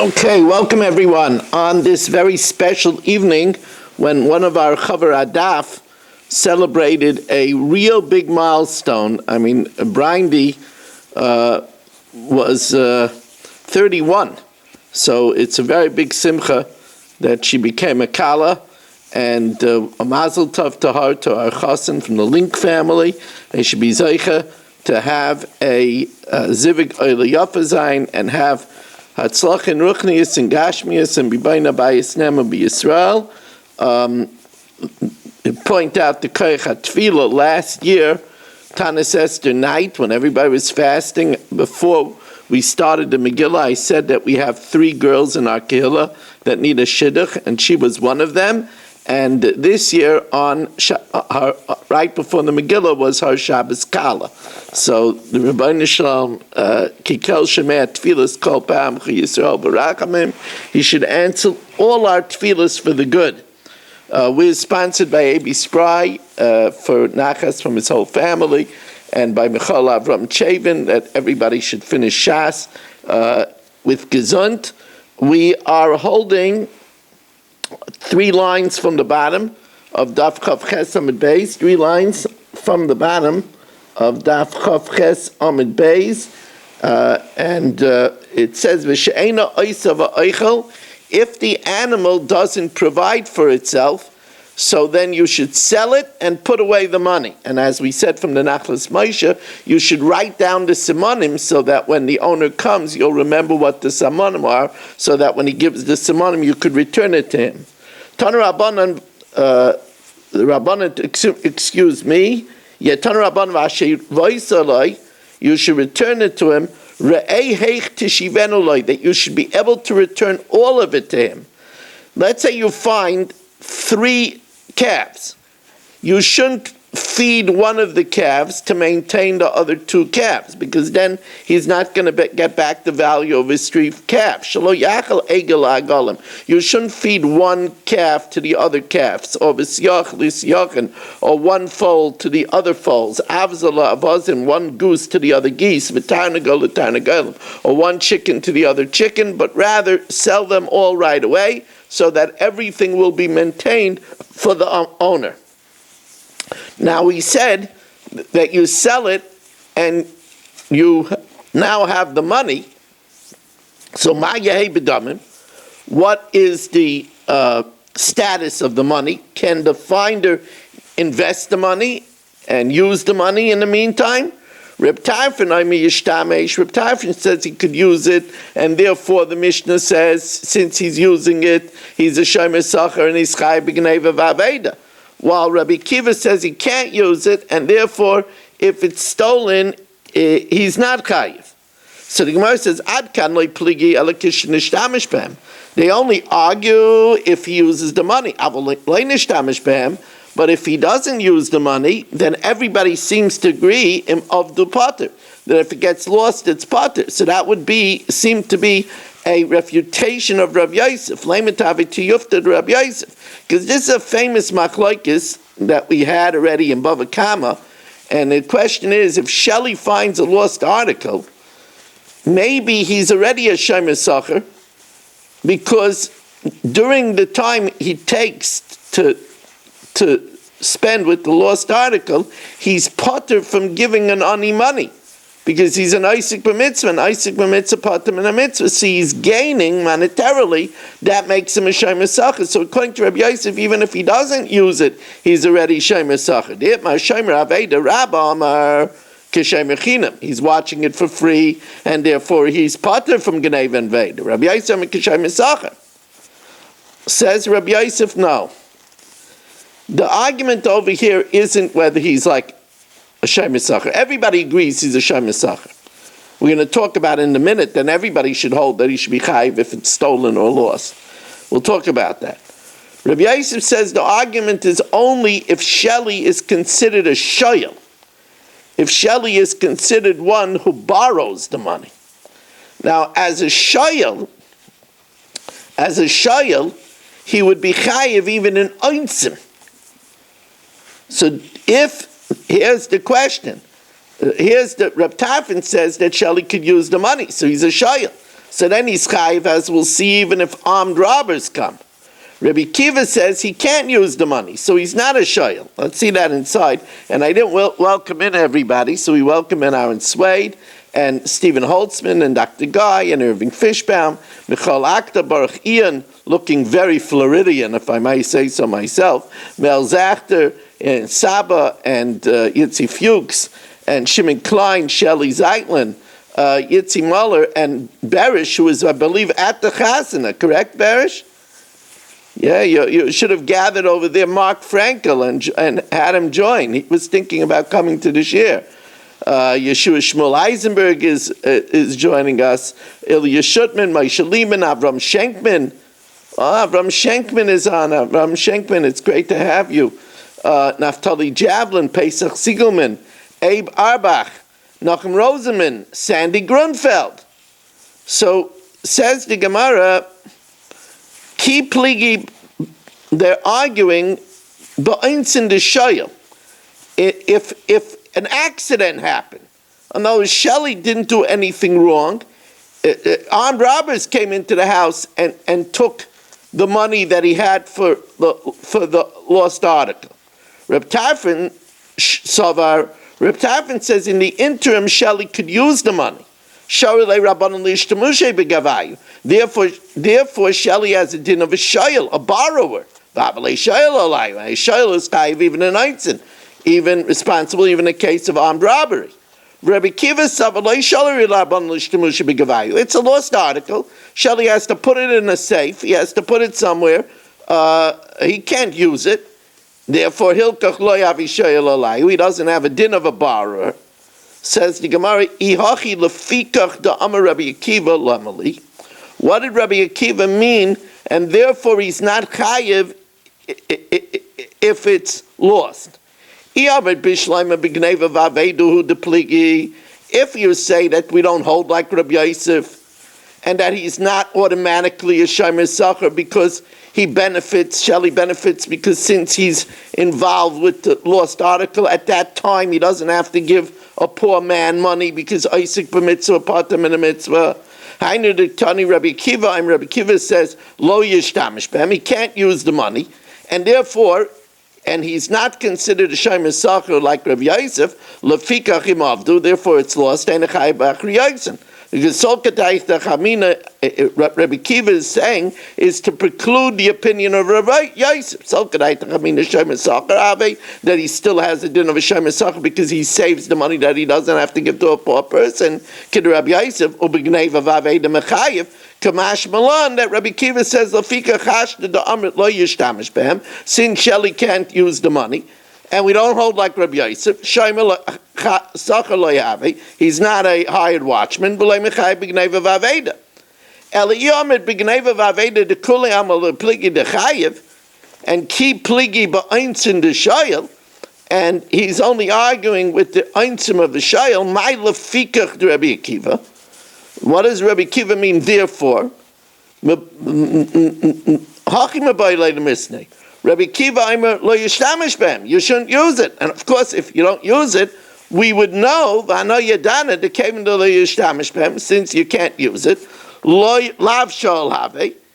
Okay, welcome everyone on this very special evening when one of our Chaver Daf celebrated a real big milestone. I mean, Brindy was 31, so it's a very big simcha that she became a Kala, and a mazel tov to her, to our chassan from the Link family. They should be zeicha to have a zivig oile yafa zayin and have Hatzlach in Ruchnius and Gashmius and Bibayna Bayis Nema B'Yisrael. Point out the Koich HaTfilah last year, Tanis Esther night, when everybody was fasting. Before we started the Megillah, I said that we have 3 girls in our Kehillah that need a Shidduch, and she was one of them. And this year, on right before the Megillah, was her Shabbos Kala. So the Rebbeinu Shalom, Kikel Shemei Tfilas Kol Pam Yisrael Barachamim. He should answer all our tefillas for the good. We're sponsored by A.B. Spry for Nachas from his whole family, and by Michal Avram Chavin that everybody should finish Shas with Gesund. We are holding 3 lines from the bottom of Daf Chav Ches Amid Beis, 3 lines from the bottom of Daf Chav Ches Amid Beis, and it says, V'she'ena oisa v'oichel, if the animal doesn't provide for itself, so then you should sell it and put away the money. And as we said from the Nachlas Moshe, you should write down the simonim so that when the owner comes, you'll remember what the simonim are, so that when he gives the simonim, you could return it to him. Tana Rabbanan, the Rabbanan, excuse me, Tana Rabbanan v'asher voisaloi, you should return it to him, re'ei heich tishivenuloi, that you should be able to return all of it to him. Let's say you find 3 calves. You shouldn't feed one of the calves to maintain the other 2 calves, because then he's not going to get back the value of his 3 calves. Shelo yachal egel ha'agalim. You shouldn't feed one calf to the other calves, or v'syach l'syachin, or one foal to the other foals, avzala avazim, one goose to the other geese, v'tarnagol l'tarnagolim, or one chicken to the other chicken, but rather sell them all right away, so that everything will be maintained for the owner. Now we said that you sell it and you now have the money. So ma yehi b'damim, what is the status of the money? Can the finder invest the money and use the money in the meantime? Reb Tarfon says he could use it, and therefore the Mishnah says, since he's using it, he's a shomer sacher and he's chai b'gneva v'aveda. While Rabbi Kiva says he can't use it, and therefore, if it's stolen, he's not chayiv. So the Gemara says, Ad kan lo pligi ela kishnishtamesh behem. They only argue if he uses the money. Avol lo nishtamish behem. But if he doesn't use the money, then everybody seems to agree of the potter, that if it gets lost, it's potter. So that would seem to be a refutation of Rav Yosef, Leimatavi to Yufta Rav Yosef, because this is a famous machlokes that we had already in Bava Kama, and the question is, if Shelley finds a lost article, maybe he's already a shomer sacher, because during the time he takes to spend with the lost article, he's potter from giving an ani money, because he's an Isaac b'mitzvah, and Isaac b'mitzvah potter min mitzvah. So he's gaining monetarily. That makes him a shomer sacher. So according to Rabbi Yosef, even if he doesn't use it, he's already shomer sacher. He's watching it for free, and therefore he's potter from Gneva and Veda. Rabbi Yosef kishomer sacher. Says Rabbi Yosef, no. The argument over here isn't whether he's like a shomer sacher. Everybody agrees he's a shomer sacher. We're going to talk about it in a minute, then everybody should hold that he should be chayiv if it's stolen or lost. We'll talk about that. Rabbi Yosef says the argument is only if Shelley is considered a shoyel. If Shelley is considered one who borrows the money. Now, as a shoyel, he would be chayiv even in oinsim. So here's the question. Here's the Reb Tarfon says that Shelley could use the money, so he's a shayel. So then he's chayiv, as we'll see, even if armed robbers come. Rabbi Kiva says he can't use the money, so he's not a shayel. Let's see that inside. And I didn't welcome in everybody, so we welcome in Aaron Swade, and Stephen Holtzman, and Dr. Guy, and Irving Fishbaum, Michal Akta, Baruch Ian, looking very Floridian, if I may say so myself, Mel Zachter, and Saba, and Yitzi Fuchs, and Shimon Klein, Shelley Zeitlin, Yitzi Muller, and Barish, who is, I believe, at the Chasana, correct, Barish? Yeah, you should have gathered over there Mark Frankel and had him join. He was thinking about coming to the shir. Yeshua Shmuel Eisenberg is joining us. Ilya Shutman, Moshe Lehman, Avram Schenkman. Avram Schenkman is on. Avram Schenkman, it's great to have you. Naftali Javelin, Pesach Siegelman, Abe Arbach, Nachum Rosenman, Sandy Grunfeld. So says the Gemara, Ki pligi, they're arguing ba'insin de shoyel. If an accident happened, in other words, Shelley didn't do anything wrong, armed robbers came into the house and took the money that he had for the lost article. Reb Tarfon says in the interim, Shelley could use the money. Therefore, Shelley has a din of a shayel, a borrower. A shayel is chayiv even in Einstein, even responsible even in a case of armed robbery. Rabbi Kiva it's a lost article. Shelley has to put it in a safe. He has to put it somewhere. He can't use it. Therefore, he doesn't have a din of a borrower. Says the Gemara, Ihachi lefikach da amar Rabbi Akiva lamali. What did Rabbi Akiva mean? And therefore he's not chayiv if it's lost. If you say that we don't hold like Rabbi Yosef, and that he's not automatically a shomer sacher because Shelley benefits because since he's involved with the lost article, at that time he doesn't have to give a poor man money because Isaac b'mitzvah, patam in a mitzvah. Hainu de Tani Rabbi Kiva, Rabbi Kiva says, lo yishtamish b'hem, he can't use the money, and therefore, and he's not considered a shomer sacher like Rabbi Yosef, lefikach imavdu, therefore it's lost, and a chayiv b'achri Yosef. Because Rabbi Kiva is saying is to preclude the opinion of Rabbi Yosef. That he still has a din of a shomer sacher because he saves the money that he doesn't have to give to a poor person. Rabbi Yosef, Kamash Malan, that Rabbi Kiva says, since Shelley can't use the money, and we don't hold like Rabbi Yosef, he's not a hired watchman, and keep pligi ba'insin de shayel, and he's only arguing with the einsim of the shayel, my lefikach de Rabbi Akiva. What does Rabbi Akiva mean, therefore? Rabbi Kiva, lo yishtamish b'hem. You shouldn't use it. And of course, if you don't use it, we would know, v'ano yadana, the came into lo yishtamish b'hem, since you can't use it. Lo lav shol have.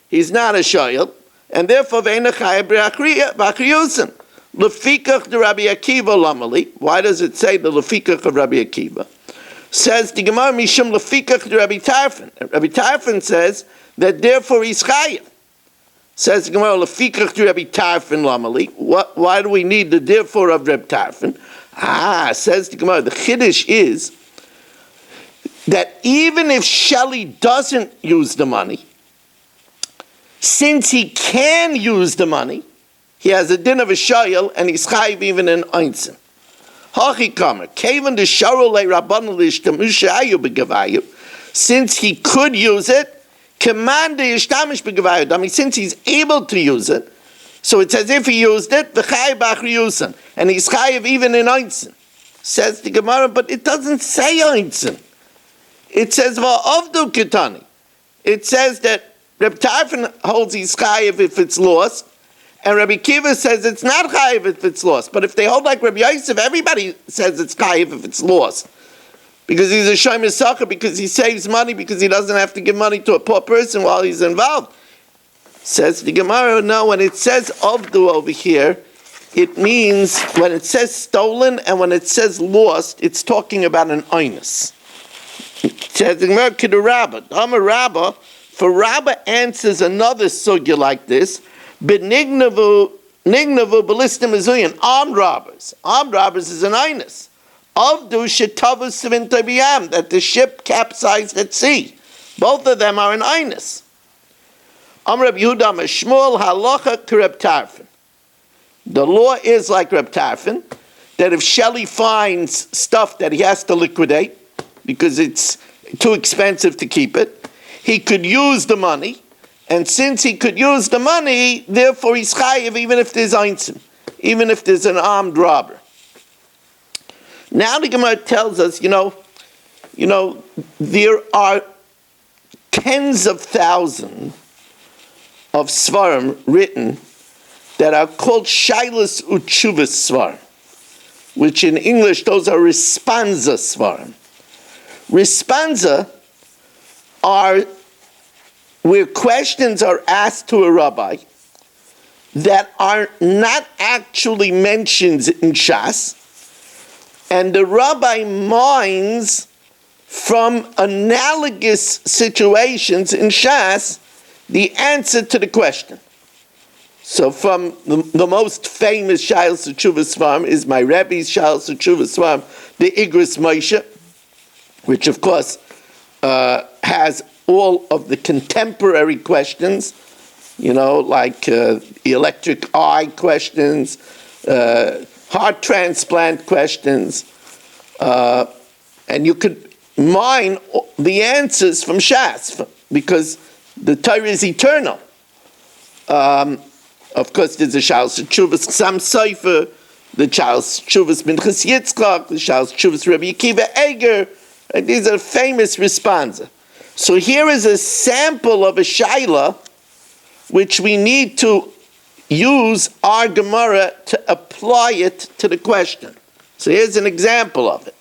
He's not a shoyel. And therefore, v'ena chayah b'achriyusin. Lefikach de Rabbi Akiva lamali. Why does it say the lefikach of Rabbi Akiva? Says the Gemara, mishum lefikach de Rabbi Tarfon. Rabbi Tarfon says that therefore he's chayiv. Says the Gemara, lefikach de Rabbi Tarfon lamali. Why do we need the therefore of Rabbi Tarfon? Says the Gemara, the chiddush is that even if Shelley doesn't use the money, since he can use the money, he has a din of a shayel and he's chayiv even in einzim. Hachi kamer, kevan de sharol le rabban lishtamush ayu begavayu. Since he could use it, command the yishtamish begavayu. I mean, since he's able to use it, so it's as if he used it, v'chayiv b'achri yusan, and he's chayiv even in einzim. Says the Gemara, but it doesn't say einzim. It says va'avdu ketani. It says that Reb Tarfon holds he's chayiv if it's lost, and Rabbi Kiva says it's not chayiv if it's lost. But if they hold like Rabbi Yosef, everybody says it's chayiv if it's lost. because he's a shomer sacher, because he saves money, because he doesn't have to give money to a poor person while he's involved. Says the Gemara, no, when it says avdu over here, it means, when it says stolen and when it says lost, it's talking about an oinus. It says the Gemara, Kidu Dama Rabba, for Rabba answers another sugya like this, benignavu ballistim azuyan, armed robbers. Armed robbers is an oinus. Avdu shetavus sevintabiyam, that the ship capsized at sea. Both of them are an oinus. Amr Reb Yehuda Meshmuel halacha k'Reb Tarfon. The law is like Reb Tarfon, that if Shelley finds stuff that he has to liquidate because it's too expensive to keep it, he could use the money, and since he could use the money, therefore he's chayiv even if there's einsim, even if there's an armed robber. Now the Gemara tells us, there are tens of thousands of svarim written that are called shailas uchuvas svarim, which in English those are responsa svarim. Responsa are where questions are asked to a rabbi that are not actually mentioned in Shas, and the rabbi mines from analogous situations in Shas the answer to the question. So from the most famous Shailas Uchuvas Svarim is my Rebbe's Shailas Uchuvas Svarim, the Igros Moshe, which of course has all of the contemporary questions, like the electric eye questions, heart transplant questions, and you could mine the answers from Shas, because the Torah is eternal. Of course, there's a Shailas Chuvas Sam Seifer, the Shailas Chuvas Minchas Yitzchak, the Shailas Chuvas Rabbi Akiva Eger. These are famous responsa. So here is a sample of a shaila which we need to use our Gemara to apply it to the question. So here's an example of it.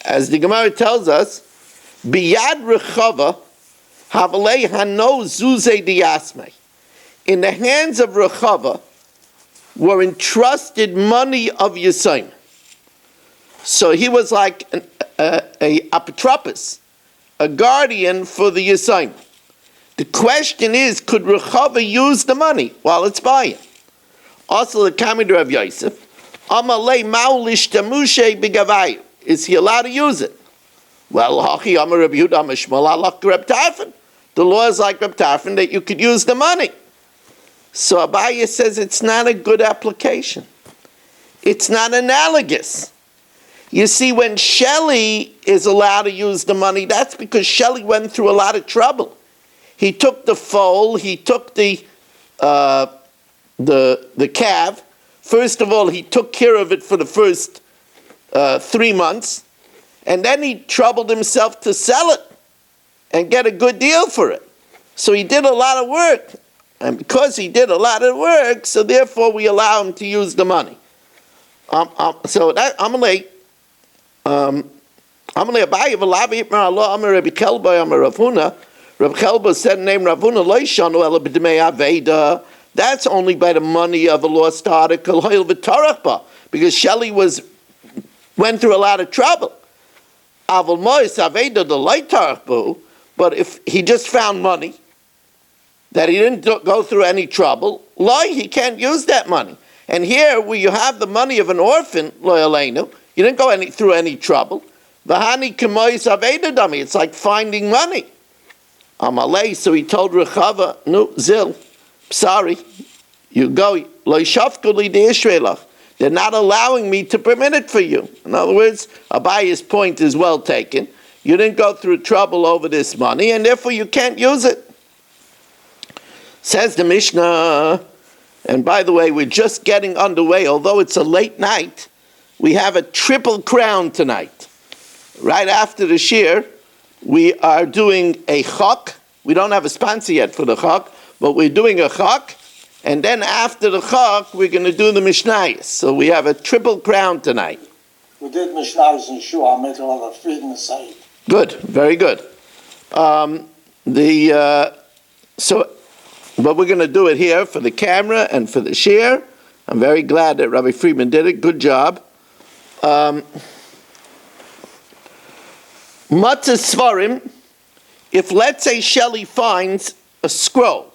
As the Gemara tells us, Biyad Rechava Havalei Hano Zuze Diasme. In the hands of Rechava were entrusted money of Yisayim. So he was like a apotropos, a guardian for the Yisayim. The question is, could Rechava use the money while it's buying? Also, the Kamid Rav Yosef, Amalei Maulish Tamushe Bigavayu. Is he allowed to use it? Well, Hachi Amar Reb Yehuda Mishmal Halach Reb Tarfon. The law is like Reb Tarfon that you could use the money. So Abaye says it's not a good application. It's not analogous. You see, when Shelley is allowed to use the money, that's because Shelley went through a lot of trouble. He took the foal, he took the calf. First of all, he took care of it for the first 3 months, and then he troubled himself to sell it and get a good deal for it. So he did a lot of work, and because he did a lot of work, so therefore we allow him to use the money. So that Amalei Abaye v'lavi itmar Allah Amar Rabbi Kelba Amar Rav Huna. Rav Kelba said, "Name Rav Huna lo yishanu ela b'dmei aveda." That's only by the money of a lost article, hoil v'tarach ba, because Shelley went through a lot of trouble. Aval mois aveda the light tarach bu, but if he just found money that he didn't go through any trouble, he can't use that money. And here, where you have the money of an orphan, you didn't go through any trouble. V'hani k'mois aveda dami. It's like finding money. Amalei, so he told Rechava, no, Zil, sorry, you go, lo yishafku li de'ishrelach. They're not allowing me to permit it for you. In other words, Abaye's point is well taken. You didn't go through trouble over this money, and therefore you can't use it. Says the Mishnah, and by the way, we're just getting underway. Although it's a late night, we have a triple crown tonight. Right after the shir, we are doing a chok. We don't have a sponsor yet for the chok, but we're doing a chok. And then after the chok, we're going to do the mishnayos. So we have a triple crown tonight. We did Mishnahs and Shua. I'll make a lot of feet in the side. Good, very good. So, but we're going to do it here for the camera and for the share. I'm very glad that Rabbi Friedman did it. Good job. Matzah Svarim, if let's say Shelley finds a scroll,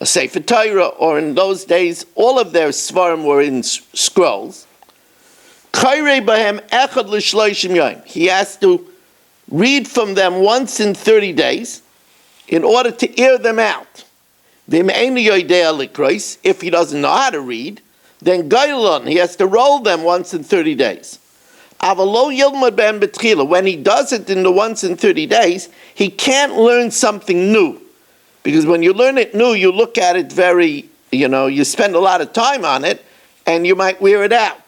a Sefer Torah, or in those days, all of their Svarim were in scrolls, he has to read from them once in 30 days in order to air them out. If he doesn't know how to read, then he has to roll them once in 30 days. When he does it in the once in 30 days, he can't learn something new. Because when you learn it new, you look at it very, you spend a lot of time on it, and you might wear it out.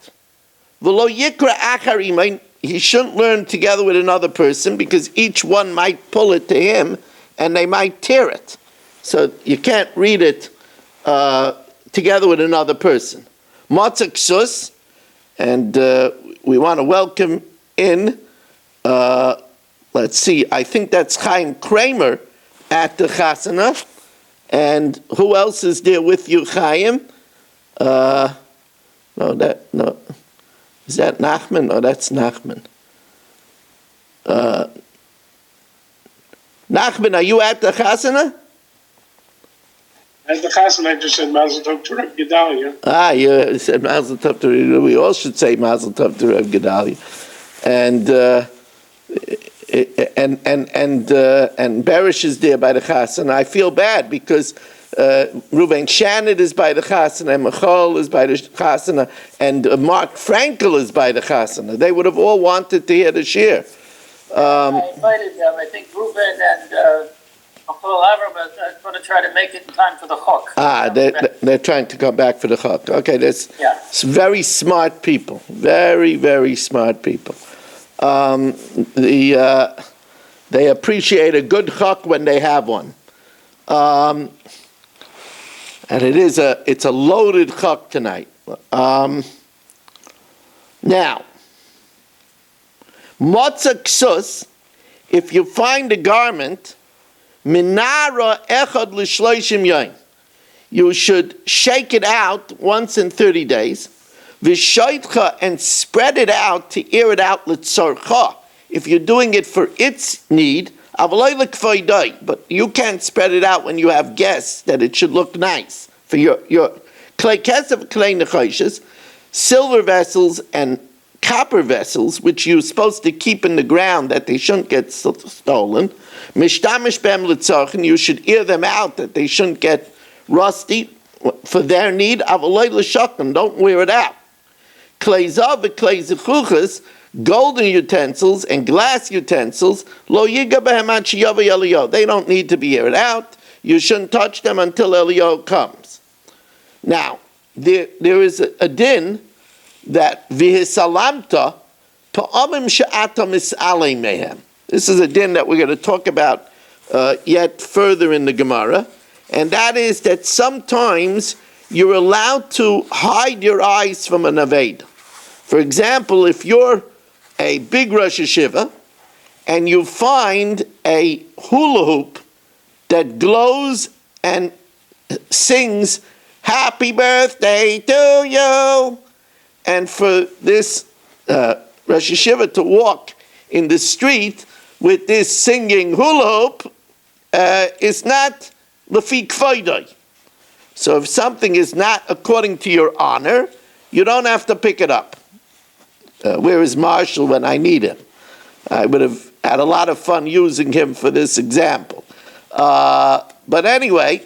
He shouldn't learn together with another person, because each one might pull it to him, and they might tear it. So you can't read it together with another person. Matzah Ksus, and we want to welcome in, let's see, I think that's Chaim Kramer at the Chasana. And who else is there with you, Chaim? No. Is that Nachman? No, that's Nachman. Nachman, are you at the Chasana? At the Chasana, I just said Mazel Tov to Reb Gedalia. You said Mazel Tov to Reb. We all should say Mazel Tov to Reb Gedalia. And Berish is there by the Chasana. I feel bad because Ruben Shannon is by the Chasana, and Michal is by the Chasana, and Mark Frankel is by the Chasana. They would have all wanted to hear the shir. I invited them. I think Ruben and Michal Avram are going to try to make it in time for the Chok. They're trying to come back for the Chok. Okay, that's very smart people. Very, very smart people. They appreciate a good Chok when they have one. And it's a loaded Chok tonight. Now, Matzah Ksus, if you find a garment, Minara Echad L'Shloishim Yom, you should shake it out once in 30 days, V'shoitcha, and spread it out to air it out L'Tzorcha. If you're doing it for its need, but you can't spread it out when you have guests that it should look nice. For your clay kesef, clay nechoshes, silver vessels and copper vessels, which you're supposed to keep in the ground that they shouldn't get stolen, mishtamish bem l'tzorchen, you should air them out that they shouldn't get rusty for their need. Avaloi l'shokim, don't wear it out. Clay zav and clay zechuchas, golden utensils and glass utensils, lo yiga behem ad sheyava Eliyahu. They don't need to be aired out. You shouldn't touch them until Eliyahu comes. Now, there is a din that vihisalamta pa'amim she'ata mis'alei mehem. This is a din that we're going to talk about yet further in the Gemara, and that is that sometimes you're allowed to hide your eyes from an aved. For example, if you're a big Rosh Hashiva and you find a hula hoop that glows and sings "Happy Birthday to you," and for this Rosh Hashiva to walk in the street with this singing hula hoop is not lefi kvaydai. So if something is not according to your honor, you don't have to pick it up. Where is Marshall when I need him? I would have had a lot of fun using him for this example. But anyway,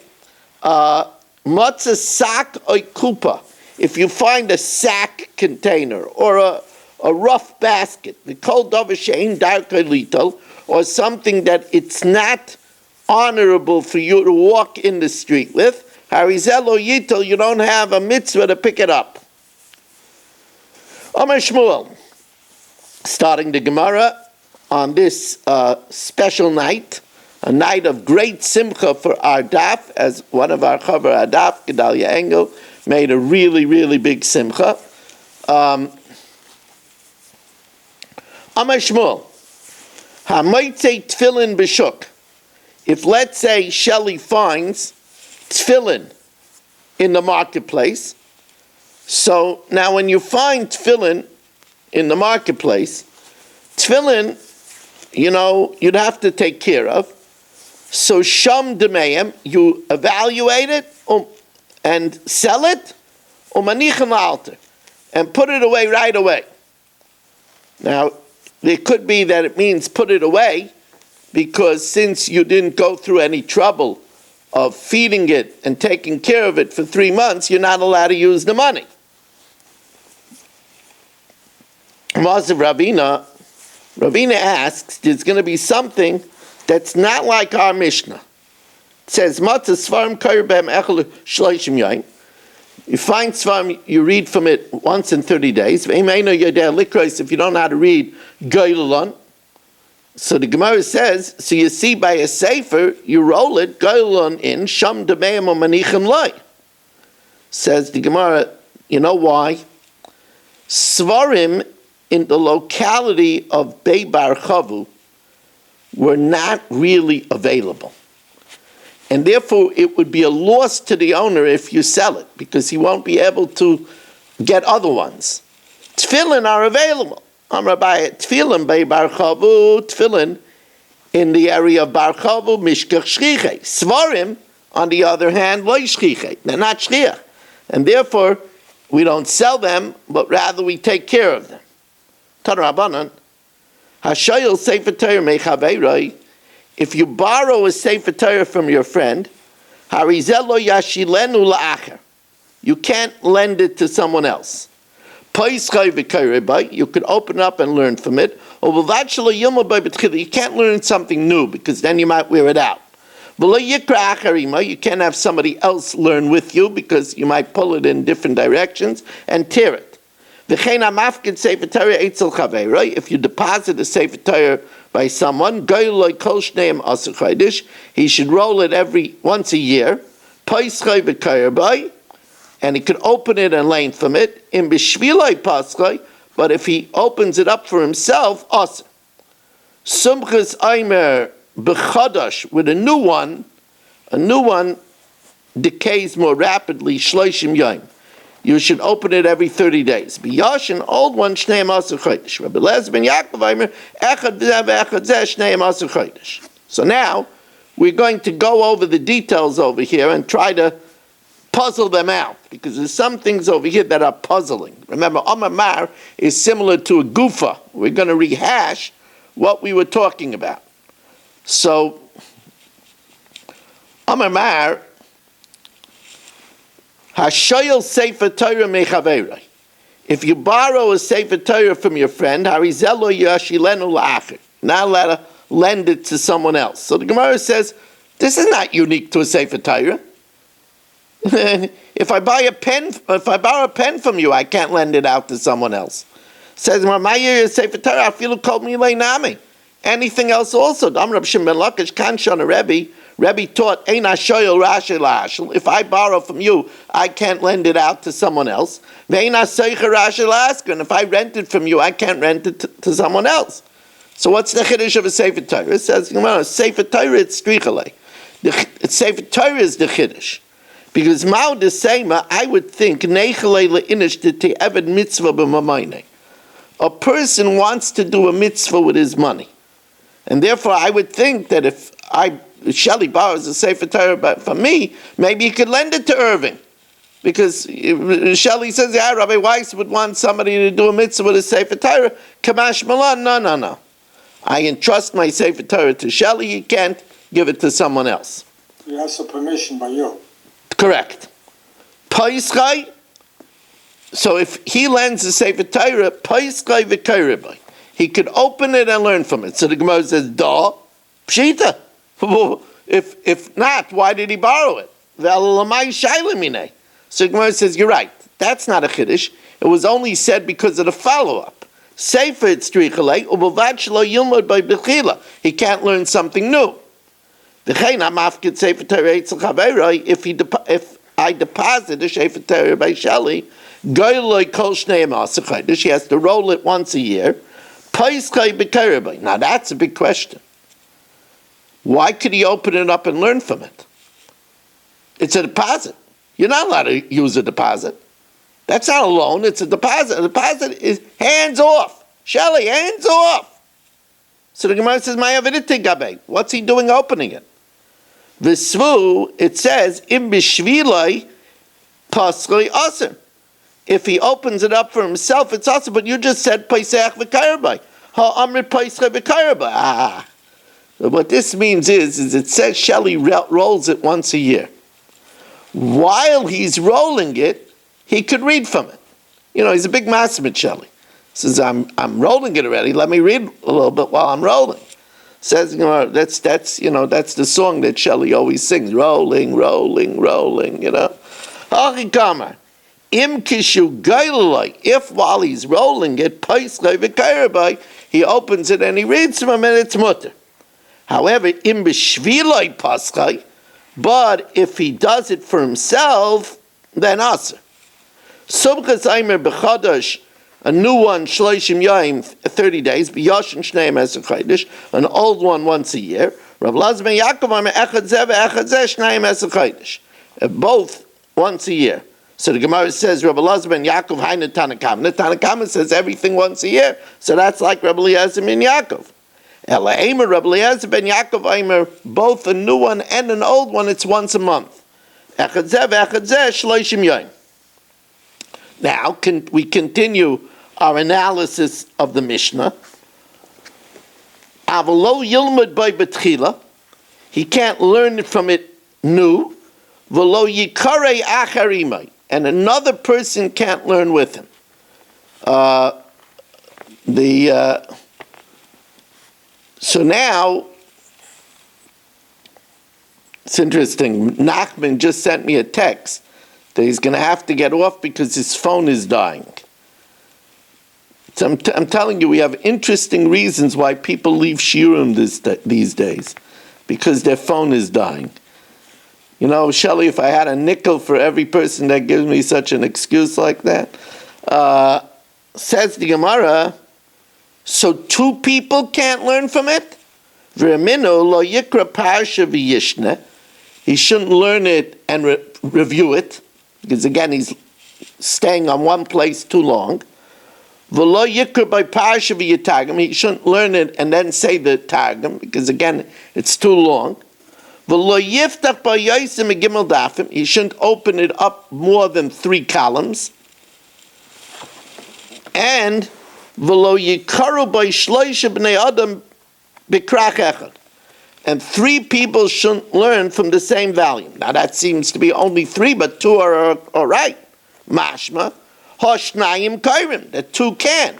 matzah sack or kupa. If you find a sack container or a rough basket, the kol davar she'ein darkei lital, or something that it's not honorable for you to walk in the street with, harizel lo yital, you don't have a mitzvah to pick it up. Omer Shmuel, starting the Gemara on this special night, a night of great simcha for our daf, as one of our chaver daf, Gedalia Engel, made a really, really big simcha. Amar Shmuel, Hamaitze tefillin b'shuk. If, let's say, Shelley finds tefillin in the marketplace, so now when you find tefillin in the marketplace, tefillin, you'd have to take care of. So sham demeim, you evaluate it and sell it, umanichem la'alter, and put it away right away. Now, it could be that it means put it away because since you didn't go through any trouble of feeding it and taking care of it for 3 months, you're not allowed to use the money. Ravina asks, there's going to be something that's not like our Mishnah. It says, you find Svarim, you read from it once in 30 days. If you don't know how to read, Goylon. So the Gemara says, so you see by a sefer, you roll it, Goylon in, Sham Demeim Manichem Loi. Says the Gemara, you know why? Svarim in the locality of Bei Bar Chavu were not really available. And therefore, it would be a loss to the owner if you sell it, because he won't be able to get other ones. Tefillin are available. Amrabai, tefillin Bei Bar Chavu, tefillin in the area of Bar Chavu, Mishkach Shchiche. Svarim, on the other hand, Loi Shchiche. They're not Shchiach. And therefore, we don't sell them, but rather we take care of them. Tarabanan, Hashayil Sefer Torah Mechaveiroi. If you borrow a Sefer Torah from your friend, Harizelo Yashilenu La'acher. You can't lend it to someone else. You could open up and learn from it. You can't learn something new because then you might wear it out. You can't have somebody else learn with you because you might pull it in different directions and tear it. If you deposit a Sefer Torah by someone, he should roll it once a year, and he could open it and learn from it. But if he opens it up for himself, Sumchas Aimer b'chadash, with a new one decays more rapidly. Shloishim yom. You should open it every 30 days. B'yash, an old one, Shnei Masur Chodesh. Rabbi Eliezer ben Yaakov Aimer, Echad b'zeh v'echad zeh, Shnei Masur Chodesh. So now, we're going to go over the details over here and try to puzzle them out, because there's some things over here that are puzzling. Remember, Amar Mar is similar to a gufa. We're going to rehash what we were talking about. So, Amar Mar, Hashayil Sefer Torah Mechaveiroi. If you borrow a Sefer Torah from your friend, Harizelo Yashilenu La'acher. Not allowed to lend it to someone else. So the Gemara says, this is not unique to a Sefer Torah. If I borrow a pen from you, I can't lend it out to someone else. Says Ramayir Sefer Torah, I feel called me Nami. Anything else also? Rab Shimon ben Lakish Kanshon Rebbe taught Ein Hashoyel Rashi Lashel. If I borrow from you, I can't lend it out to someone else. Ve'ein Haseicher Rashi Lasker. And if I rent it from you, I can't rent it to someone else. So what's the chiddush of a Sefer Torah? It says, Sefer Torah it's strichale. The Sefer Torah is the chiddush. Because Mao de Seima, I would think, a person wants to do a mitzvah with his money. And therefore, I would think that if Shelley borrows a Sefer Torah from me, maybe he could lend it to Irving. Because Shelley says, yeah, Rabbi Weiss would want somebody to do a mitzvah with a Sefer Torah. Kamash Malan, no. I entrust my Sefer Torah to Shelley, he can't give it to someone else. He has a permission by you. Correct. Paischai, so if he lends a Sefer Torah, Paischai v'kairibay, he could open it and learn from it. So the Gemara says, da, pshita. If not, why did he borrow it? So the Gemara says, you're right. That's not a chiddush. It was only said because of the follow-up. Sefer it's strichale, u'bavad shelo yilmod by bechila. He can't learn something new. If I deposit a Sefer Torah by Shelley, she has to roll it once a year. Paischai b'karabay. Now that's a big question. Why could he open it up and learn from it? It's a deposit. You're not allowed to use a deposit. That's not a loan, it's a deposit. A deposit is hands off. Shelley, hands off. So the Gemara says, what's he doing opening it? V'svu, it says, im b'shvilai paschai aser. If he opens it up for himself, it's aser, but you just said paisach v'karabay. Ha'amrit paisach v'karabay. What this means is it says Shelley rolls it once a year. While he's rolling it, he could read from it. You know, he's a big master, Shelley. Says, I'm rolling it already. Let me read a little bit while I'm rolling. Says, you know, that's the song that Shelley always sings. Rolling, rolling, rolling, you know. Im kishu gailai. If while he's rolling it, he opens it and he reads from it, and it's mutter. However, im b'shvilai paschai, but if he does it for himself, then aser. Subchas aimer b'chadash, a new one, shloishim yaim, 30 days, b'yoshin shneim eser chaydish, an old one once a year. Rav Elazar ben Yaakov aimer echad zeh ve'echad zeh shneim eser chaydish. Both once a year. So the Gemara says, Rav Elazar ben Yaakov hainu Tanakama. The Tanakama says everything once a year. So that's like Rav Eliezer ben Yaakov. Ela aimer Rav Eliezer ben Yaakov aimer, both a new one and an old one, it's once a month. Echad zeh ve'echad zeh shloishim yaim. Now, we continue our analysis of the Mishnah. Avalo yilmud by betchila. He can't learn from it new. V'lo yikarei acharimai. And another person can't learn with him. So now, it's interesting. Nachman just sent me a text that he's going to have to get off because his phone is dying. So I'm telling you, we have interesting reasons why people leave shiurim these days, because their phone is dying. You know, Shelley, if I had a nickel for every person that gives me such an excuse like that, says the Gemara, so two people can't learn from it? V'raminu lo yikra parsha v'yishne. He shouldn't learn it and review it, because again, he's staying on one place too long. V'lo yikra by parsha v'yitagim. He shouldn't learn it and then say the tagim, because again, it's too long. V'lo yiftach by yosim gimel dafim. He shouldn't open it up more than 3 columns. And v'lo yikaru by shloisha b'nei adam b'krach echad. And 3 people shouldn't learn from the same volume. Now that seems to be only 3, but 2 are all right. Mashma, hoshnayim kairim, that 2 can.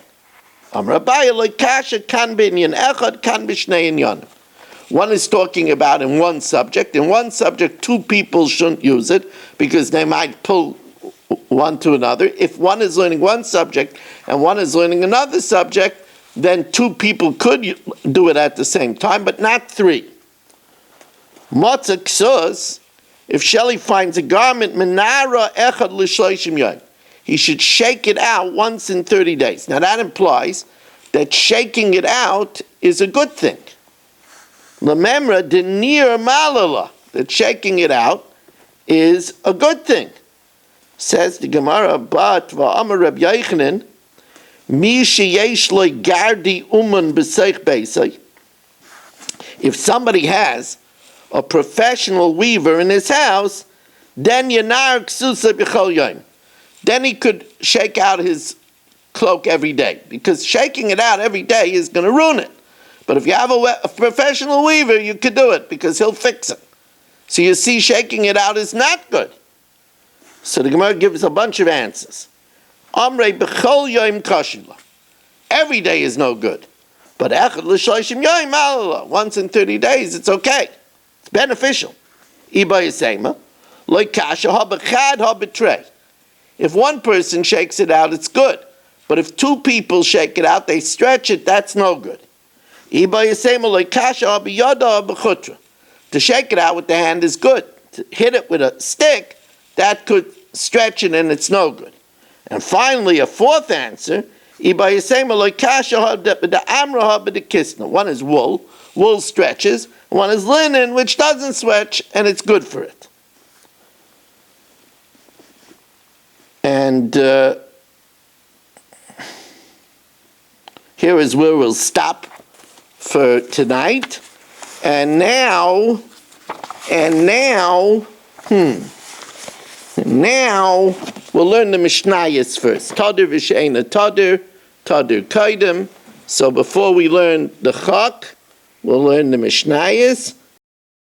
Amrabaya loikasha kan binyan echad kan b'shnei inyanim. One is talking about in one subject. In one subject, 2 people shouldn't use it because they might pull one to another. If one is learning one subject and one is learning another subject, then 2 people could do it at the same time, but not 3. Matzah ksus, if Shelley finds a garment, menara echad l'shloishim yom, he should shake it out once in 30 days. Now that implies that shaking it out is a good thing. Lememra denir malala, that shaking it out is a good thing. Says the Gemara, but va'amar Reb Yochanan, mi sheyesh lo gardi uman b'seich beisai. If somebody has a professional weaver in his house, then yanar ksusa b'chol yom. Then he could shake out his cloak every day, because shaking it out every day is going to ruin it. But if you have a professional weaver, you could do it, because he'll fix it. So you see, shaking it out is not good. So the Gemara gives a bunch of answers. Amrei b'chol yom kashila. Every day is no good. But echad l'shloishim yom malala. Once in 30 days, it's okay. It's beneficial. Iba yisema, lo kasha ha b'chad ha b'trei. If one person shakes it out, it's good. But if 2 people shake it out, they stretch it, that's no good. Iba yisema, lo kasha ha b'yada ha b'chutra. To shake it out with the hand is good. To hit it with a stick, that could stretch it and it's no good. And finally, a 4th answer, One is wool. Wool stretches. One is linen, which doesn't stretch, and it's good for it. And here is where we'll stop for tonight. And now we'll learn the Mishnayos first. Tadir v'she'ena tadir, tadir kaidem. So before we learn the Chak, we'll learn the Mishnayos.